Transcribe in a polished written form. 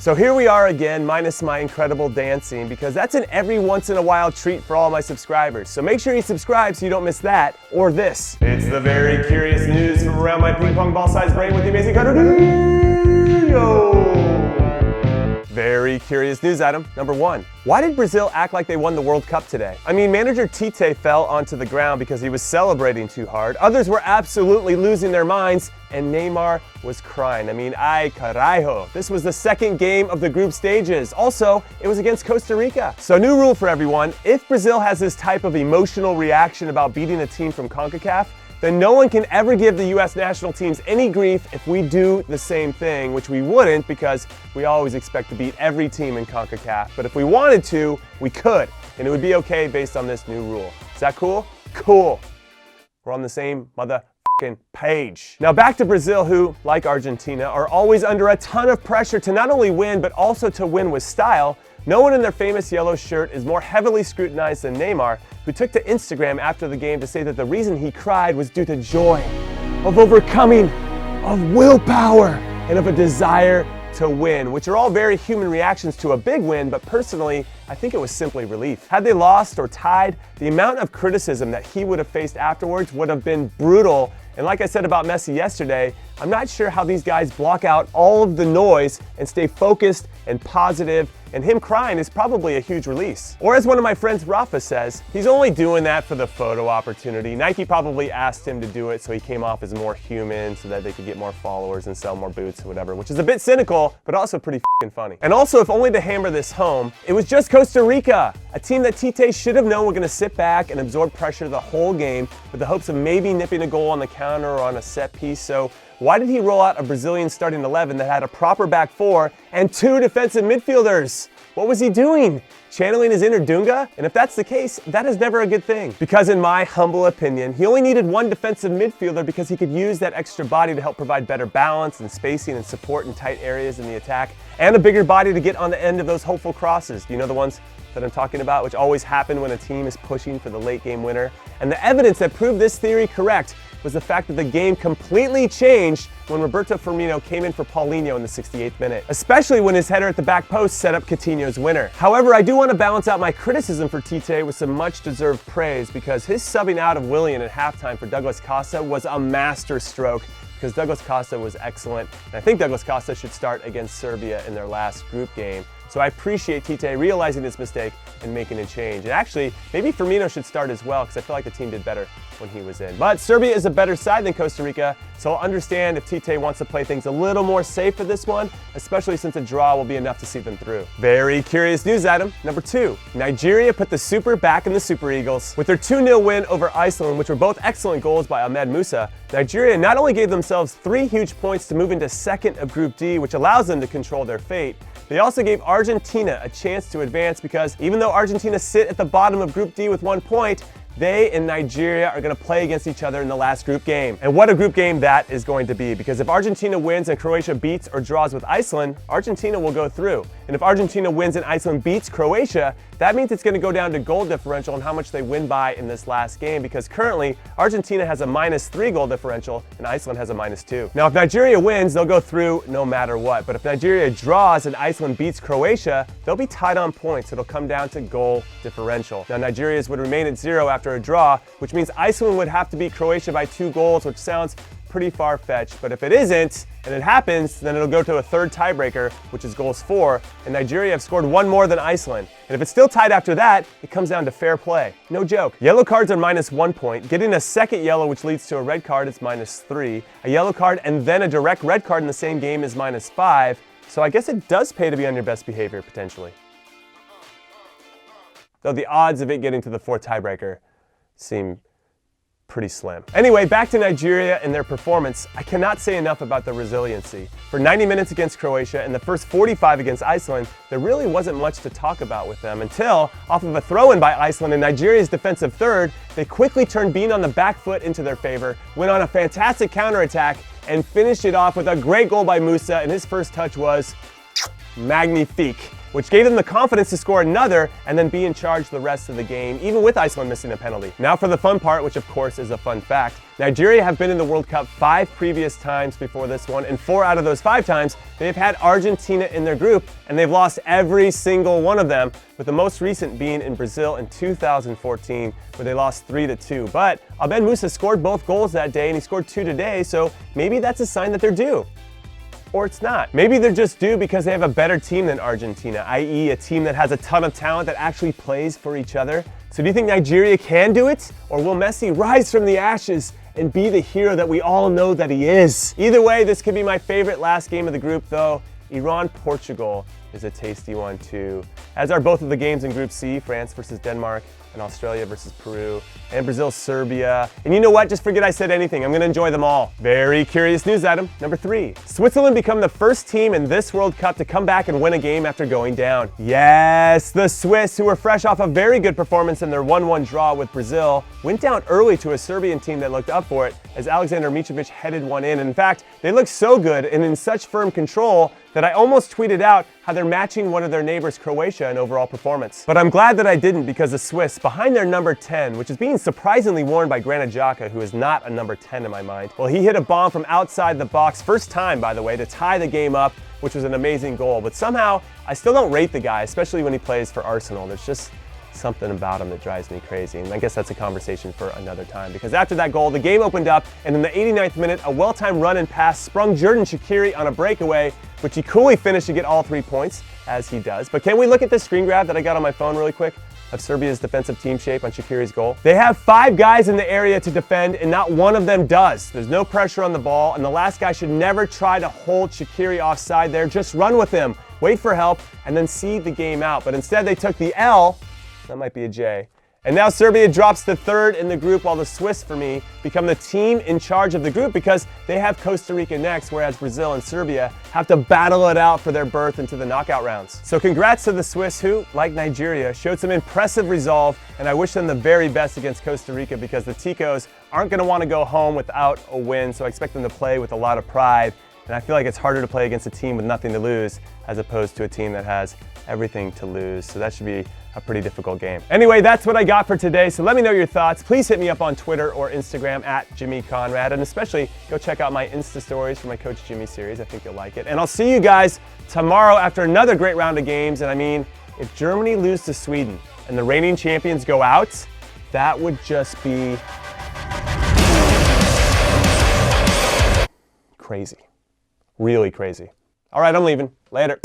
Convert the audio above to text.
So here we are again, minus my incredible dancing, because that's an every once in a while treat for all my subscribers. So make sure you subscribe so you don't miss that, or this. It's the very curious news from around my ping pong ball sized brain with the amazing Conrad. Very curious news item number 1. Why did Brazil act like they won the World Cup today? I mean, manager Tite fell onto the ground because he was celebrating too hard. Others were absolutely losing their minds, and Neymar was crying. I mean, ay carajo. This was the second game of the group stages. Also, it was against Costa Rica. So new rule for everyone. If Brazil has this type of emotional reaction about beating a team from CONCACAF, then no one can ever give the U.S. national teams any grief if we do the same thing, which we wouldn't because we always expect to beat every team in CONCACAF. But if we wanted to, we could, and it would be okay based on this new rule. Is that cool? Cool. We're on the same motherfucking page. Now back to Brazil, who, like Argentina, are always under a ton of pressure to not only win, but also to win with style. No one in their famous yellow shirt is more heavily scrutinized than Neymar, who took to Instagram after the game to say that the reason he cried was due to joy, of overcoming, of willpower, and of a desire to win, which are all very human reactions to a big win, but personally, I think it was simply relief. Had they lost or tied, the amount of criticism that he would have faced afterwards would have been brutal. And like I said about Messi yesterday, I'm not sure how these guys block out all of the noise and stay focused and positive, and him crying is probably a huge release. Or as one of my friends Rafa says, he's only doing that for the photo opportunity. Nike probably asked him to do it so he came off as more human so that they could get more followers and sell more boots or whatever, which is a bit cynical, but also pretty f***ing funny. And also, if only to hammer this home, it was just Costa Rica, a team that Tite should have known were gonna sit back and absorb pressure the whole game with the hopes of maybe nipping a goal on the counter or on a set piece. So why did he roll out a Brazilian starting 11 that had a proper back four and 2 defensive midfielders? What was he doing? Channeling his inner Dunga? And if that's the case, that is never a good thing. Because in my humble opinion, he only needed 1 defensive midfielder because he could use that extra body to help provide better balance and spacing and support in tight areas in the attack, and a bigger body to get on the end of those hopeful crosses. Do you know the ones that I'm talking about, which always happen when a team is pushing for the late game winner? And the evidence that proved this theory correct was the fact that the game completely changed when Roberto Firmino came in for Paulinho in the 68th minute, especially when his header at the back post set up Coutinho's winner. However, I do want to balance out my criticism for Tite with some much-deserved praise, because his subbing out of Willian at halftime for Douglas Costa was a master stroke, because Douglas Costa was excellent, and I think Douglas Costa should start against Serbia in their last group game. So I appreciate Tite realizing his mistake and making a change. And actually, maybe Firmino should start as well, because I feel like the team did better when he was in. But Serbia is a better side than Costa Rica, so I'll understand if Tite wants to play things a little more safe for this one, especially since a draw will be enough to see them through. Very curious news item number 2. Nigeria put the Super back in the Super Eagles. With their 2-0 win over Iceland, which were both excellent goals by Ahmed Musa, Nigeria not only gave themselves 3 huge points to move into second of Group D, which allows them to control their fate, they also gave Argentina a chance to advance, because even though Argentina sit at the bottom of Group D with 1 point, they and Nigeria are going to play against each other in the last group game. And what a group game that is going to be, because if Argentina wins and Croatia beats or draws with Iceland, Argentina will go through. And if Argentina wins and Iceland beats Croatia, that means it's going to go down to goal differential and how much they win by in this last game, because currently Argentina has a -3 goal differential and Iceland has a -2. Now, if Nigeria wins, they'll go through no matter what. But if Nigeria draws and Iceland beats Croatia, they'll be tied on points. It'll come down to goal differential. Now, Nigeria's would remain at 0 after a draw, which means Iceland would have to beat Croatia by 2 goals, which sounds pretty far-fetched. But if it isn't, and it happens, then it'll go to a 3rd tiebreaker, which is goals 4, and Nigeria have scored 1 more than Iceland. And if it's still tied after that, it comes down to fair play. No joke. Yellow cards are -1 point. Getting a second yellow, which leads to a red card, is -3. A yellow card and then a direct red card in the same game is -5. So I guess it does pay to be on your best behavior, potentially. Though the odds of it getting to the 4th tiebreaker seem pretty slim. Anyway, back to Nigeria and their performance. I cannot say enough about their resiliency. For 90 minutes against Croatia and the first 45 against Iceland, there really wasn't much to talk about with them until, off of a throw-in by Iceland in Nigeria's defensive third, they quickly turned being on the back foot into their favor, went on a fantastic counterattack, and finished it off with a great goal by Musa, and his first touch was magnifique, which gave them the confidence to score another and then be in charge the rest of the game, even with Iceland missing a penalty. Now for the fun part, which of course is a fun fact. Nigeria have been in the World Cup 5 previous times before this one, and 4 out of those 5 times, they've had Argentina in their group, and they've lost every single one of them, with the most recent being in Brazil in 2014, where they lost 3-2. But Abed Musa scored both goals that day, and he scored 2 today, so maybe that's a sign that they're due. Or it's not. Maybe they're just due because they have a better team than Argentina, i.e. a team that has a ton of talent that actually plays for each other. So do you think Nigeria can do it? Or will Messi rise from the ashes and be the hero that we all know that he is? Either way, this could be my favorite last game of the group though. Iran-Portugal is a tasty one too. As are both of the games in Group C, France versus Denmark, and Australia versus Peru, and Brazil, Serbia. And you know what? Just forget I said anything. I'm gonna enjoy them all. Very curious news item number 3. Switzerland become the first team in this World Cup to come back and win a game after going down. Yes, the Swiss, who were fresh off a very good performance in their 1-1 draw with Brazil, went down early to a Serbian team that looked up for it as Alexander Mitrovic headed one in. In fact, they looked so good and in such firm control that I almost tweeted out how they're matching one of their neighbors, Croatia, in overall performance. But I'm glad that I didn't, because the Swiss, behind their number 10, which is being surprisingly worn by Granit Xhaka, who is not a number 10 in my mind, well, he hit a bomb from outside the box, first time, by the way, to tie the game up, which was an amazing goal. But somehow, I still don't rate the guy, especially when he plays for Arsenal. There's just something about him that drives me crazy, and I guess that's a conversation for another time, because after that goal, the game opened up, and in the 89th minute, a well-timed run and pass sprung Xherdan Shaqiri on a breakaway, which he coolly finished to get all 3 points, as he does. But can we look at this screen grab that I got on my phone really quick of Serbia's defensive team shape on Shaqiri's goal? They have 5 guys in the area to defend, and not one of them does. There's no pressure on the ball, and the last guy should never try to hold Shaqiri offside there. Just run with him, wait for help, and then see the game out. But instead, they took the L. That might be a J. And now Serbia drops to 3rd in the group, while the Swiss, for me, become the team in charge of the group because they have Costa Rica next, whereas Brazil and Serbia have to battle it out for their berth into the knockout rounds. So congrats to the Swiss, who, like Nigeria, showed some impressive resolve, and I wish them the very best against Costa Rica because the Ticos aren't going to want to go home without a win, so I expect them to play with a lot of pride. And I feel like it's harder to play against a team with nothing to lose as opposed to a team that has everything to lose. So that should be a pretty difficult game. Anyway, that's what I got for today. So let me know your thoughts. Please hit me up on Twitter or Instagram at Jimmy Conrad. And especially go check out my Insta stories for my Coach Jimmy series. I think you'll like it. And I'll see you guys tomorrow after another great round of games. And I mean, if Germany lose to Sweden and the reigning champions go out, that would just be crazy. Really crazy. All right, I'm leaving. Later.